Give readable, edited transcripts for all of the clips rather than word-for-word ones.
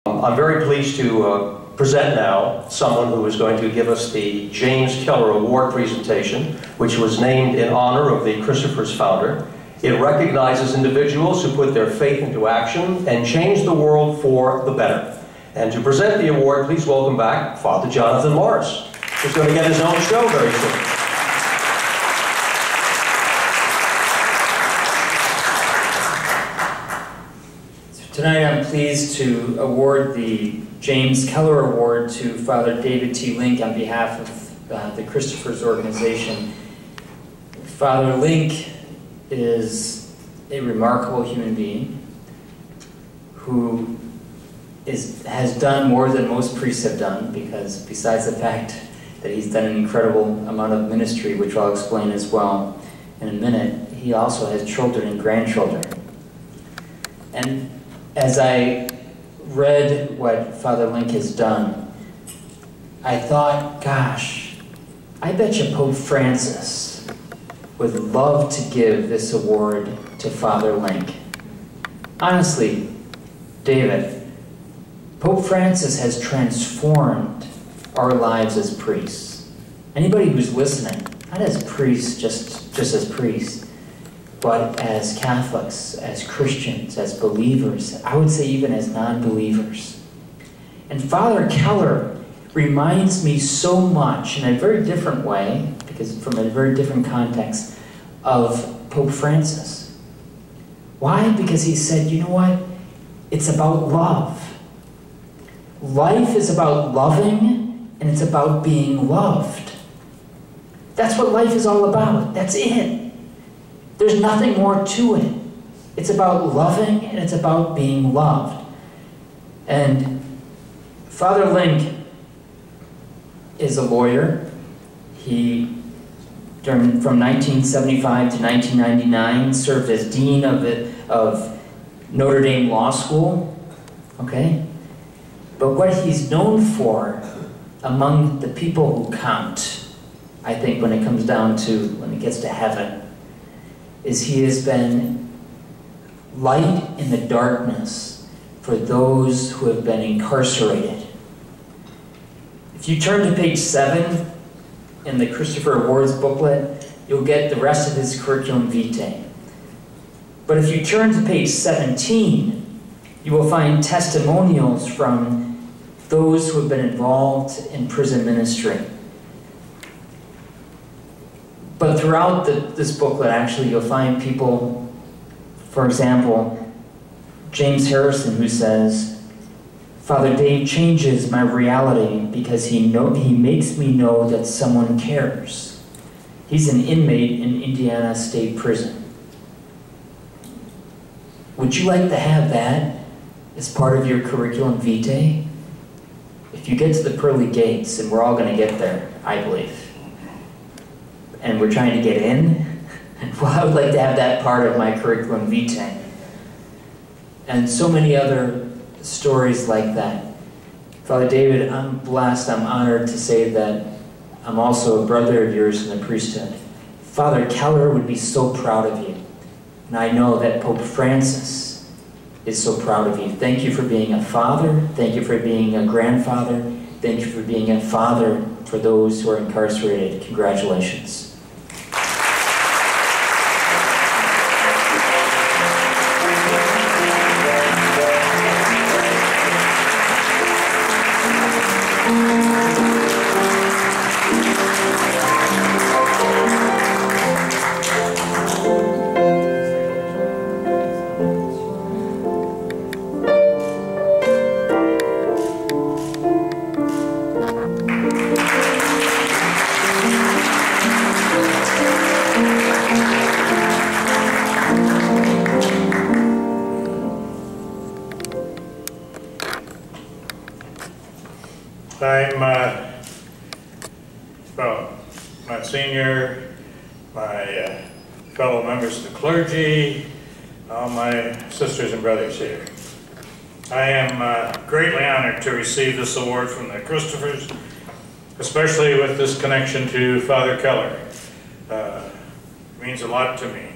I'm very pleased to present now someone who is going to give us the James Keller Award presentation, which was named in honor of the Christophers founder. It recognizes individuals who put their faith into action and change the world for the better. And to present the award, please welcome back Father Jonathan Morris, who's going to get his own show very soon. Tonight I'm pleased to award the James Keller Award to Father David T. Link on behalf of the Christophers organization. Father Link is a remarkable human being who has done more than most priests have done, because besides the fact that he's done an incredible amount of ministry, which I'll explain as well in a minute, he also has children and grandchildren. And as I read what Father Link has done, I thought, gosh, I bet you Pope Francis would love to give this award to Father Link. Honestly, David, Pope Francis has transformed our lives as priests. Anybody who's listening, not as priests, just as priests, but as Catholics, as Christians, as believers, I would say even as non-believers. And Father Keller reminds me so much, in a very different way, because from a very different context, of Pope Francis. Why? Because he said, you know what? It's about love. Life is about loving, and it's about being loved. That's what life is all about. That's it. There's nothing more to it. It's about loving, and it's about being loved. And Father Link is a lawyer. He, from 1975 to 1999, served as dean of Notre Dame Law School. Okay? But what he's known for among the people who count, I think when it comes down to, when it gets to heaven, is he has been light in the darkness for those who have been incarcerated. If you turn to page 7 in the Christopher Awards booklet, you'll get the rest of his curriculum vitae. But if you turn to page 17, you will find testimonials from those who have been involved in prison ministry. But throughout this booklet, actually, you'll find people, for example, James Harrison, who says, Father Dave changes my reality because he makes me know that someone cares. He's an inmate in Indiana State Prison. Would you like to have that as part of your curriculum vitae? If you get to the pearly gates, and we're all going to get there, I believe, and we're trying to get in, well, I would like to have that part of my curriculum vitae. And so many other stories like that. Father David, I'm blessed, I'm honored to say that I'm also a brother of yours in the priesthood. Father Keller would be so proud of you. And I know that Pope Francis is so proud of you. Thank you for being a father. Thank you for being a grandfather. Thank you for being a father for those who are incarcerated. Congratulations. I'm, Monsignor, my fellow members of the clergy, all my sisters and brothers here. I am greatly honored to receive this award from the Christophers, especially with this connection to Father Keller. It means a lot to me.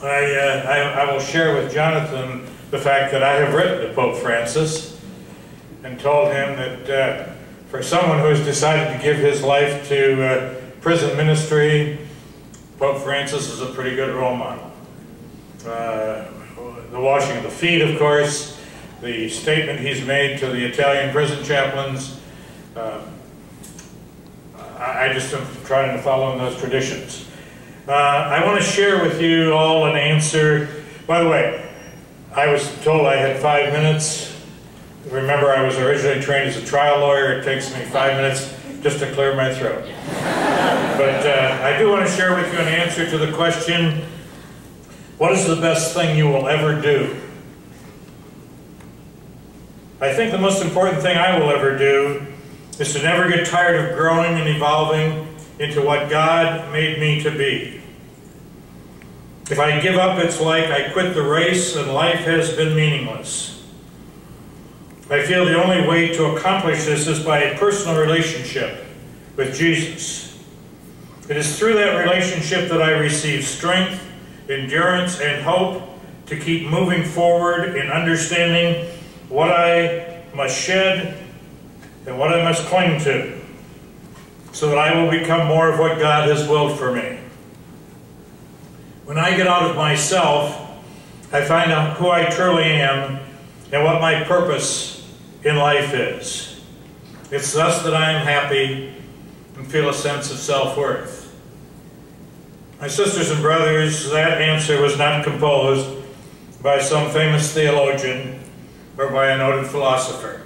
I will share with Jonathan the fact that I have written to Pope Francis and told him that for someone who has decided to give his life to prison ministry, Pope Francis is a pretty good role model. The washing of the feet, of course, the statement he's made to the Italian prison chaplains. I just am trying to follow in those traditions. I want to share with you all an answer. By the way, I was told I had 5 minutes. Remember, I was originally trained as a trial lawyer. It takes me 5 minutes just to clear my throat. But I do want to share with you an answer to the question, what is the best thing you will ever do? I think the most important thing I will ever do is to never get tired of growing and evolving into what God made me to be. If I give up, it's like I quit the race and life has been meaningless. I feel the only way to accomplish this is by a personal relationship with Jesus. It is through that relationship that I receive strength, endurance, and hope to keep moving forward in understanding what I must shed and what I must cling to, so that I will become more of what God has willed for me. When I get out of myself, I find out who I truly am and what my purpose in life is. It's thus that I am happy and feel a sense of self-worth. My sisters and brothers, that answer was not composed by some famous theologian or by a noted philosopher.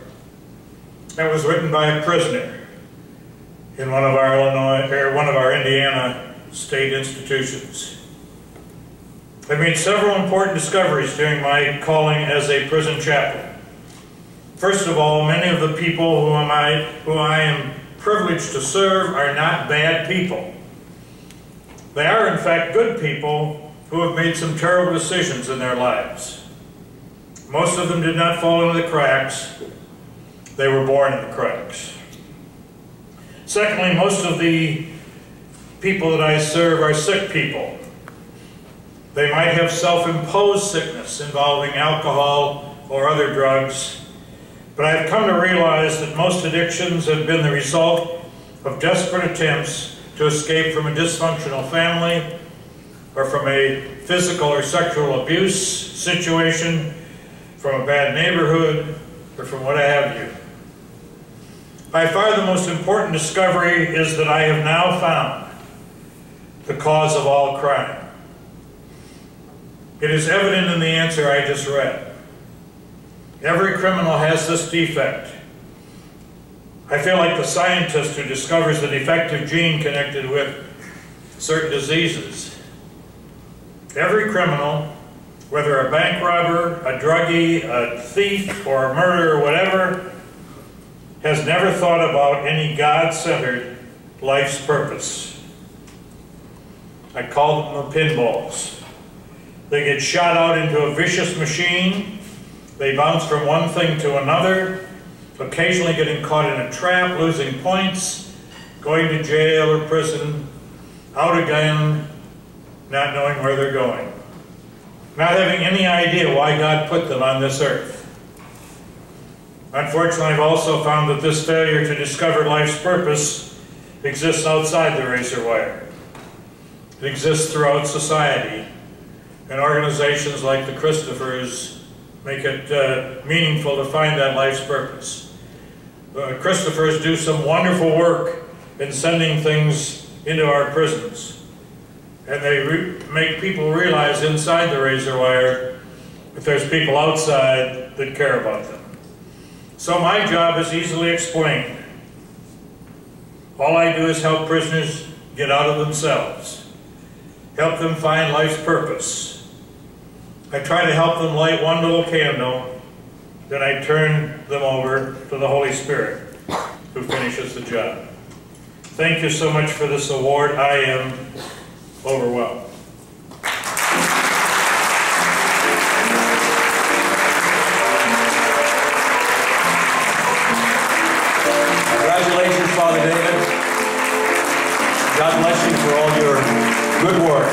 It was written by a prisoner in one of our Indiana state institutions. I made several important discoveries during my calling as a prison chaplain. First of all, many of the people who I am privileged to serve are not bad people. They are, in fact, good people who have made some terrible decisions in their lives. Most of them did not fall into the cracks. They were born in the cracks. Secondly, most of the people that I serve are sick people. They might have self-imposed sickness involving alcohol or other drugs, but I've come to realize that most addictions have been the result of desperate attempts to escape from a dysfunctional family or from a physical or sexual abuse situation, from a bad neighborhood, or from what have you. By far the most important discovery is that I have now found the cause of all crime. It is evident in the answer I just read. Every criminal has this defect. I feel like the scientist who discovers the defective gene connected with certain diseases. Every criminal, whether a bank robber, a druggie, a thief, or a murderer, or whatever, has never thought about any God-centered life's purpose. I call them the pinballs. They get shot out into a vicious machine. They bounce from one thing to another, occasionally getting caught in a trap, losing points, going to jail or prison, out again, not knowing where they're going, not having any idea why God put them on this earth. Unfortunately, I've also found that this failure to discover life's purpose exists outside the razor wire. It exists throughout society, and organizations like the Christophers make it meaningful to find that life's purpose. The Christophers do some wonderful work in sending things into our prisons, and they make people realize inside the razor wire that there's people outside that care about them. So my job is easily explained. All I do is help prisoners get out of themselves, help them find life's purpose. I try to help them light one little candle, then I turn them over to the Holy Spirit, who finishes the job. Thank you so much for this award. I am overwhelmed. Congratulations, Father David. God bless you for all your good work.